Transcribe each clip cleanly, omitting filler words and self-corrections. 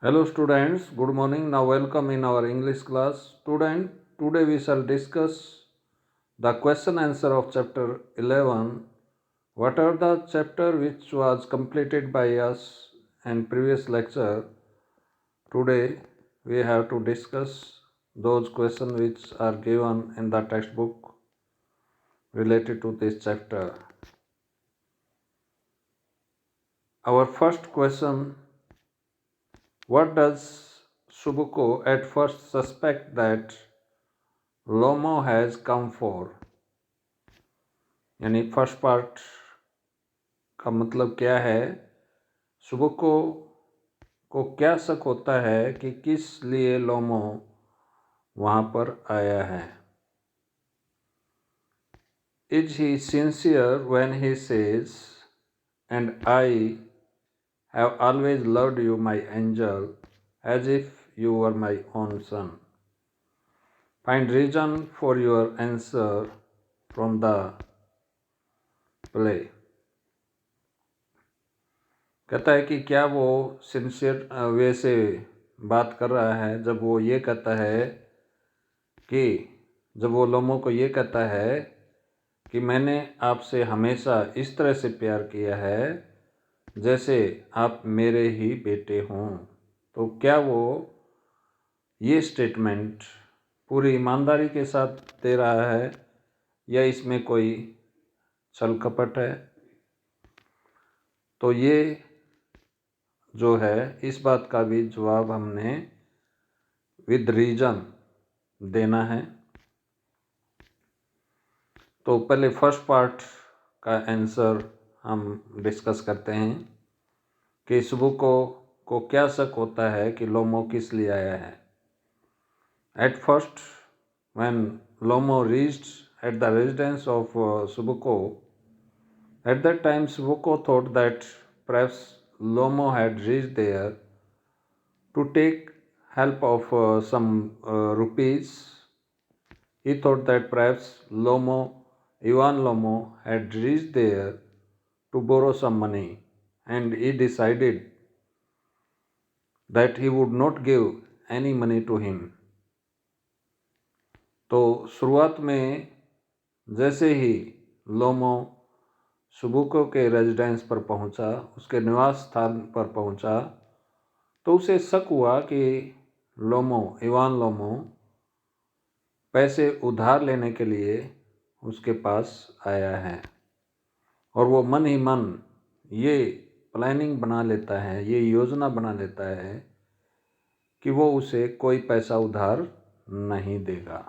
Hello students, good morning. Now welcome in our English class. Today we shall discuss the question answer of chapter 11. What are the chapter which was completed by us in previous lecture? Today we have to discuss those questions which are given in the textbook related to this chapter. Our first question: what does Subuko at first suspect that Lomo has come for? यानी first part का मतलब क्या है? सुबुको को क्या शक होता है कि किस लिए लोमो वहाँ पर आया है? Is he sincere when he says and I have always loved you my angel as if you were my own son? Find reason for your answer from the play. कहता है कि क्या वो सिंसियर वे से बात कर रहा है जब वो ये कहता है कि जब वो लोमो को ये कहता है कि मैंने आपसे हमेशा इस तरह से प्यार किया है जैसे आप मेरे ही बेटे हों. तो क्या वो ये स्टेटमेंट पूरी ईमानदारी के साथ दे रहा है या इसमें कोई छल कपट है? तो ये जो है इस बात का भी जवाब हमने विद रीजन देना है. तो पहले फर्स्ट पार्ट का आंसर हम डिस्कस करते हैं कि सुबुको को क्या शक होता है कि लोमो किस लिए आया है. At first when Lomo reached at the residence of Subuko, at that time Subuko thought that perhaps Lomo had reached there to take help of some rupees. He thought that perhaps Ivan Lomo had reached there to borrow some money, and he decided that he would not give any money to him. तो शुरुआत में जैसे ही लोमो सुबुको के residence पर पहुंचा, उसके निवास स्थान पर पहुंचा, तो उसे शक हुआ कि इवान लोमो पैसे उधार लेने के लिए उसके पास आया है. और वो मन ही मन ये प्लानिंग बना लेता है, ये योजना बना लेता है कि वो उसे कोई पैसा उधार नहीं देगा.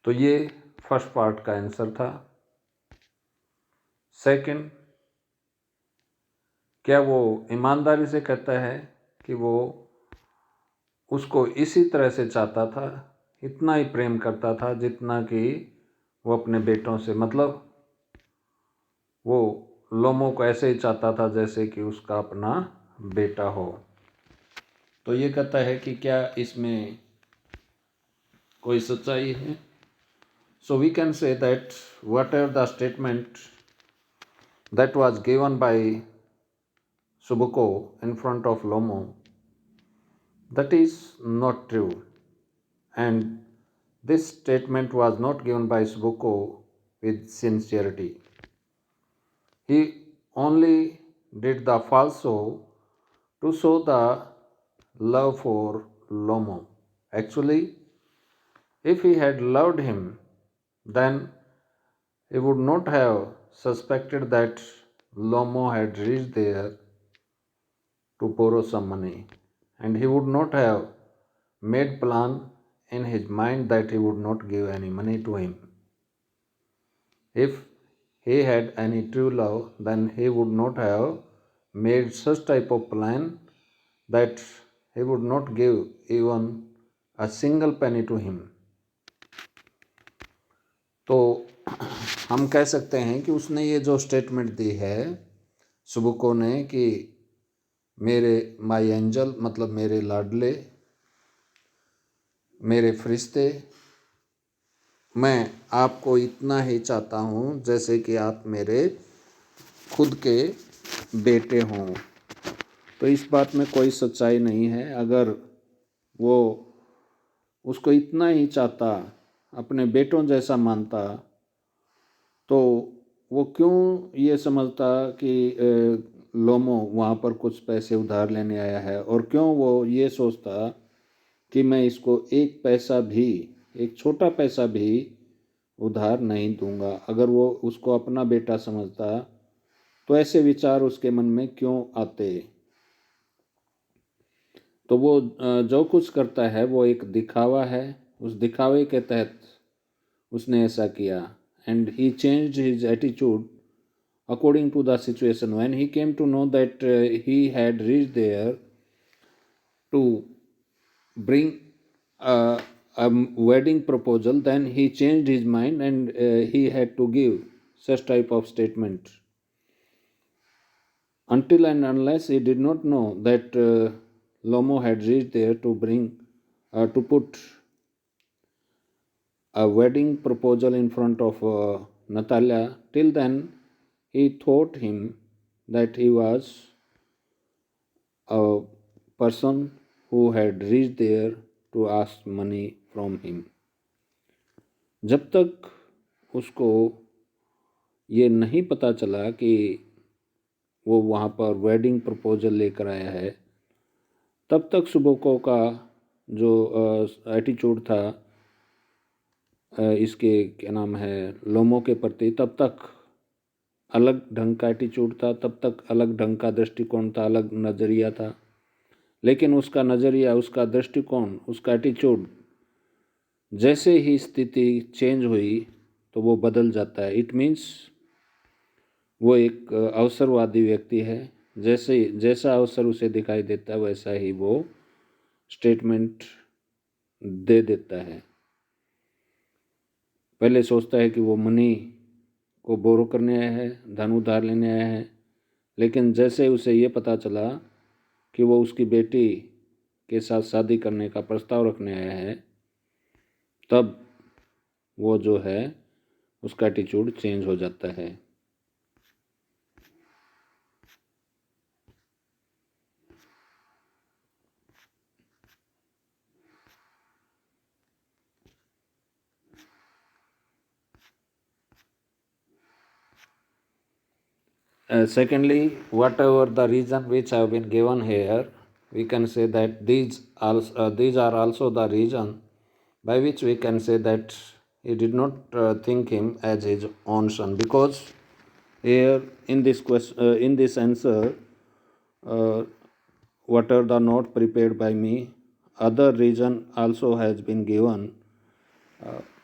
तो ये फर्स्ट पार्ट का आंसर था. सेकंड, क्या वो ईमानदारी से कहता है कि वो उसको इसी तरह से चाहता था, इतना ही प्रेम करता था जितना कि वो अपने बेटों से, मतलब वो लोमो को ऐसे ही चाहता था जैसे कि उसका अपना बेटा हो. तो ये कहता है कि क्या इसमें कोई सच्चाई है? So we can say that whatever the statement that was given by Subuko in front of Lomo, that is not true, and this statement was not given by Subuko with sincerity. He only did the falso to show the love for Lomo. Actually, if he had loved him, then he would not have suspected that Lomo had reached there to borrow some money, and he would not have made plan in his mind that he would not give any money to him. If he had any true love, then he would not have made such type of plan that he would not give even a single penny to him. तो हम कह सकते हैं कि उसने ये जो statement दी है सुबुको ने कि मेरे माई एंजल, मतलब मेरे लाडले, मेरे फरिश्ते, मैं आपको इतना ही चाहता हूँ जैसे कि आप मेरे खुद के बेटे हों. तो इस बात में कोई सच्चाई नहीं है। अगर वो उसको इतना ही चाहता, अपने बेटों जैसा मानता, तो वो क्यों ये समझता कि लोमो वहाँ पर कुछ पैसे उधार लेने आया है, और क्यों वो ये सोचता कि मैं इसको एक पैसा भी, एक छोटा पैसा भी उधार नहीं दूंगा। अगर वो उसको अपना बेटा समझता तो ऐसे विचार उसके मन में क्यों आते। तो वो जो कुछ करता है वो एक दिखावा है। उस दिखावे के तहत उसने ऐसा किया। And he changed his attitude according to the situation. When he came to know that he had reached there to bring a wedding proposal, then he changed his mind, and he had to give such type of statement. Until and unless he did not know that Lomo had reached there to to put a wedding proposal in front of Natalia, till then he thought him that he was a person who had reached there to ask money from him. जब तक उसको ये नहीं पता चला कि वो वहाँ पर वेडिंग प्रपोजल लेकर आया है, तब तक सुबोको का जो एटीट्यूड था इसके क्या नाम है लोमो के प्रति, तब तक अलग ढंग का एटीट्यूड था, तब तक अलग ढंग का दृष्टिकोण था, अलग नज़रिया था। लेकिन उसका नज़रिया, उसका दृष्टिकोण, उसका एटीट्यूड जैसे ही स्थिति चेंज हुई तो वो बदल जाता है। इट मीन्स वो एक अवसरवादी व्यक्ति है। जैसा अवसर उसे दिखाई देता है वैसा ही वो स्टेटमेंट दे देता है। पहले सोचता है कि वो मनी को बोरो करने आया है, धन उधार लेने आया है, लेकिन जैसे उसे ये पता चला कि वो उसकी बेटी के साथ शादी करने का प्रस्ताव रखने आया है, तब वो जो है उसका एटीट्यूड चेंज हो जाता है। Secondly, whatever the reason which have been given here, we can say that these are also the reason by which we can say that he did not think him as his own son, because here in this question, in this answer, what are the note prepared by me, other reason also has been given,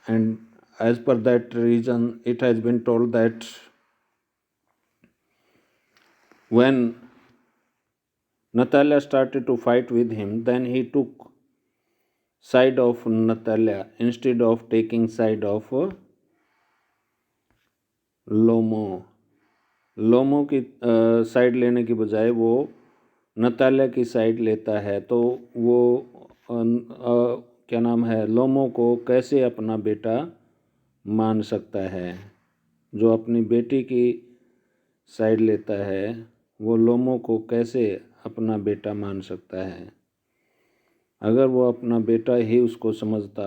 and as per that reason, it has been told that when Natalia started to fight with him, then he took side of Natalia instead of taking side of लोमो। लोमो की side लेने की बजाय वो Natalia की side लेता है। तो वो क्या नाम है, लोमो को कैसे अपना बेटा मान सकता है। जो अपनी बेटी की साइड लेता है वो लोमो को कैसे अपना बेटा मान सकता है। अगर वो अपना बेटा ही उसको समझता,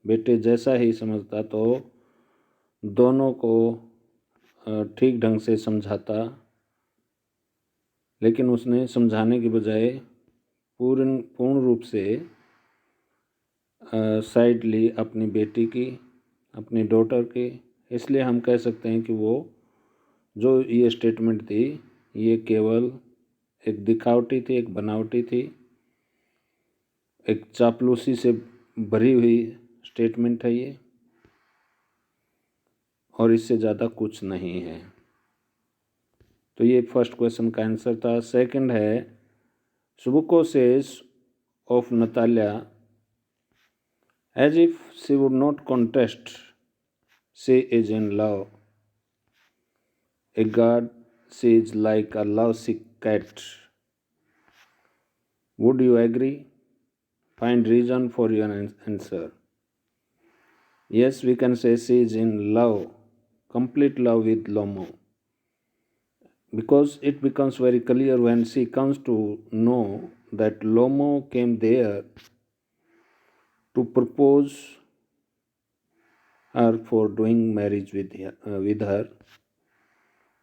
बेटे जैसा ही समझता, तो दोनों को ठीक ढंग से समझाता, लेकिन उसने समझाने की बजाय पूर्ण रूप से साइड ली अपनी बेटी की, अपनी डॉटर की। इसलिए हम कह सकते हैं कि वो जो ये स्टेटमेंट थी ये केवल एक दिखावटी थी, एक बनावटी थी, एक चापलूसी से भरी हुई स्टेटमेंट है ये, और इससे ज़्यादा कुछ नहीं है। तो ये फर्स्ट क्वेश्चन का आंसर था। सेकंड है, Subuko says of Natalia as if she would not contest, she is in love, a guard she is like a love sick cat. Would you agree? Find reason for your answer. Yes, we can say she is in love, complete love with Lomo. because it becomes very clear when she comes to know that Lomo came there to propose her for doing marriage with her.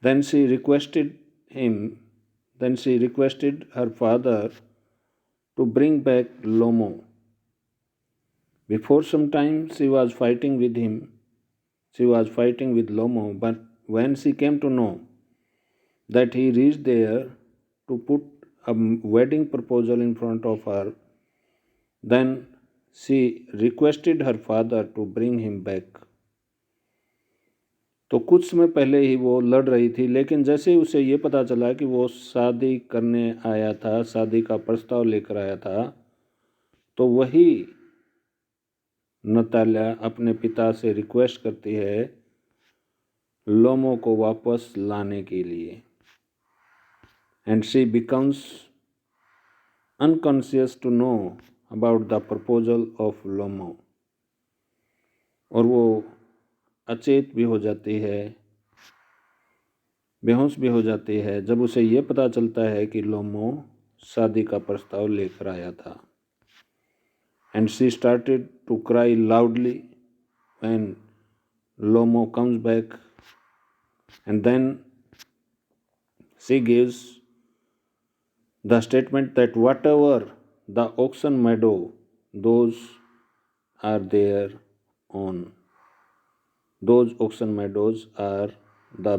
Then she requested him, then she requested her father to bring back Lomo. Before some time, she was fighting with him, she was fighting with Lomo, but when she came to know that he reached there to put a wedding proposal in front of her, then she requested her father to bring him back. तो कुछ समय पहले ही वो लड़ रही थी, लेकिन जैसे ही उसे ये पता चला कि वो शादी करने आया था, शादी का प्रस्ताव लेकर आया था, तो वही नताल्या अपने पिता से रिक्वेस्ट करती है लोमो को वापस लाने के लिए. And she becomes unconscious to know about the proposal of Lomo. और वो अचेत भी हो जाती है, बेहोश भी हो जाती है जब उसे ये पता चलता है कि लोमो शादी का प्रस्ताव लेकर आया था. And she started to cry loudly when Lomo comes back. And then she gives the statement that whatever the auction meadow, those are their own. Those auction meadows are the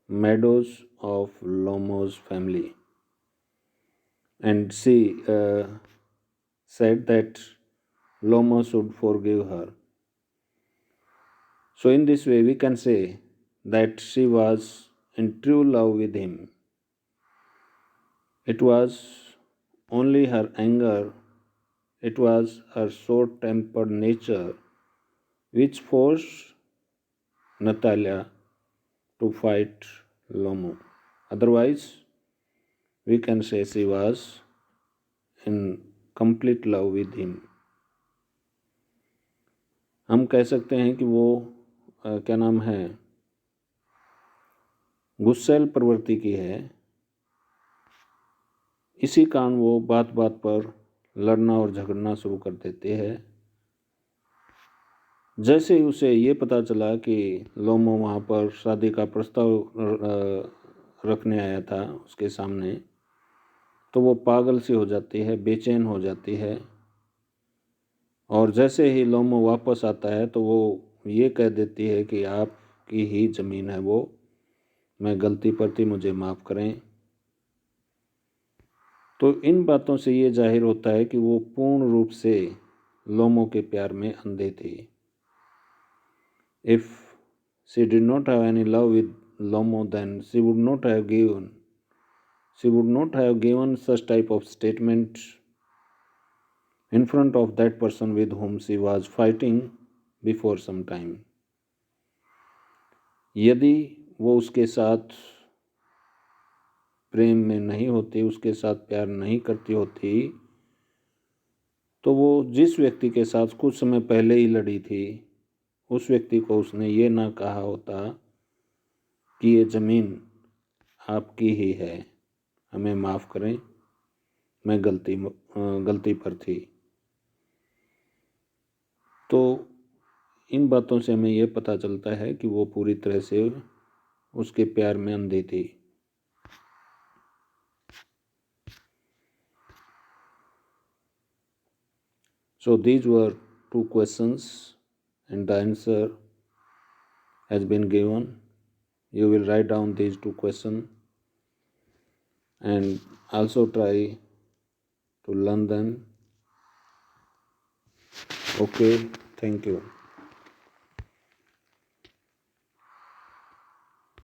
meadows of Lomo's family. And she said that Lomo should forgive her. So in this way we can say that she was in true love with him. It was only her anger, it was her short tempered nature which forced Natalia to fight Lomo. Otherwise, we can say she was in complete love with him. हम कह सकते हैं कि वो क्या नाम है, गुस्सैल प्रवृत्ति की है. इसी कारण वो बात बात पर लड़ना और झगड़ना शुरू कर देते हैं. जैसे ही उसे ये पता चला कि लोमो वहाँ पर शादी का प्रस्ताव रखने आया था उसके सामने, तो वो पागल सी हो जाती है, बेचैन हो जाती है. और जैसे ही लोमो वापस आता है तो वो ये कह देती है कि आपकी ही ज़मीन है वो, मैं गलती पर थी, मुझे माफ़ करें. तो इन बातों से ये जाहिर होता है कि वो पूर्ण रूप से लोमो के प्यार में अंधे थे. If she did not have any love with Lomo, then she would not have given such type of statement in front of that person with whom she was fighting before some time. यदि वो उसके साथ प्रेम में नहीं होती, उसके साथ प्यार नहीं करती होती, तो वो जिस व्यक्ति के साथ कुछ समय पहले ही लड़ी थी, उस व्यक्ति को उसने ये ना कहा होता कि ये ज़मीन आपकी ही है, हमें माफ़ करें, मैं गलती पर थी. तो इन बातों से हमें ये पता चलता है कि वो पूरी तरह से उसके प्यार में अंधी थी. So these were 2 questions and the answer has been given. You will write down these 2 questions and also try to learn them. Okay, thank you.